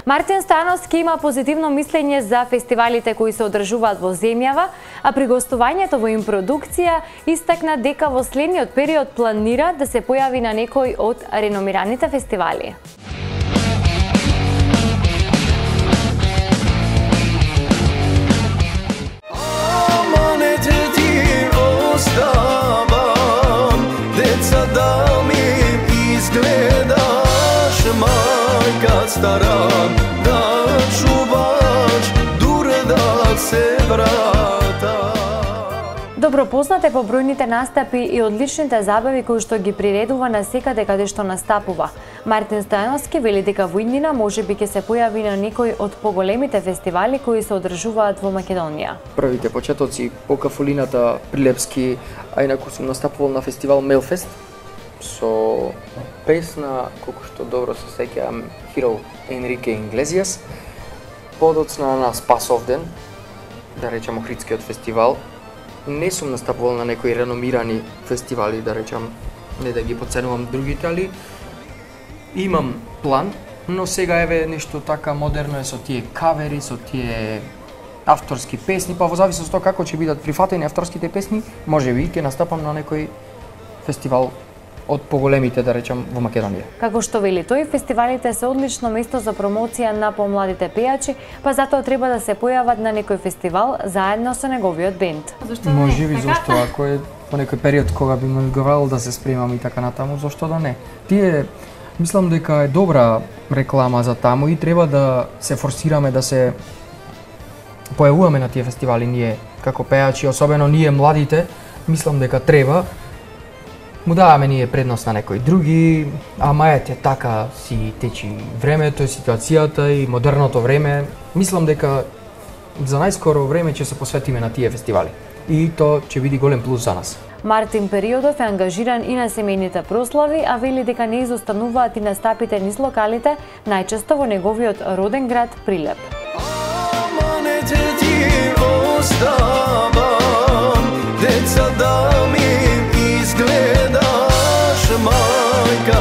Мартин Стојановски има позитивно мислење за фестивалите кои се одржуваат во земјава, а при гостувањето во импродукција истакна дека во следниот период планира да се појави на некој од реномираните фестивали. Stara da čuvaš дуре да се врата. Добро познат е по бројните настапи и одличните забави кои што ги приредува на секаде каде што настапува. Мартин Стојановски вели дека во иднина можеби ќе се појави на некој од поголемите фестивали кои се одржуваат во Македонија. Првите почетоци по Кафулината, Прилепски, а инаку сум настапувал на фестивал Мелфест со песна, колку што добро се сеќавам, Hero Енрике Инглезијас, подоцна на Спасовден, да речам Охридскиот фестивал. Не сум настапувал на некои реномирани фестивали, да речам, не да ги подценувам другите, али имам план, но сега еве нешто така модерно е со тие кавери, со тие авторски песни, па во зависност од тоа како ќе бидат прифатени авторските песни, можеби ќе настапам на некој фестивал од поголемите, да речам, во Македонија. Како што вели тој, фестивалите се одлично место за промоција на помладите пејачи, па затоа треба да се појават на некој фестивал заедно со неговиот бенд. Можеби зошто, ако е во некој период кога би ме одговарал да се спремам и така натаму, зошто да не? Тие, мислам дека е добра реклама за таму и треба да се форсираме да се појавуваме на тие фестивали ние како пејачи, особено ние младите, мислам дека треба му даваме ние предност на некои други, ама ете така си течи времето, ситуацијата и модерното време. Мислам дека за најскоро време ќе се посветиме на тие фестивали и тоа ќе биде голем плюс за нас. Мартин Периодов е ангажиран и на семејните прослави, а вели дека не изостануваат и настапите низ локалите, најчесто во неговиот роден град Прилеп.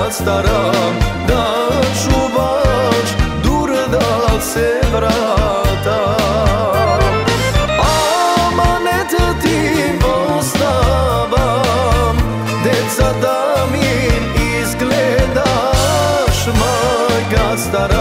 Stara da čuvaš дуре да се врата. Аманета ти оставам, деца да ми изгледаш, мајка стара.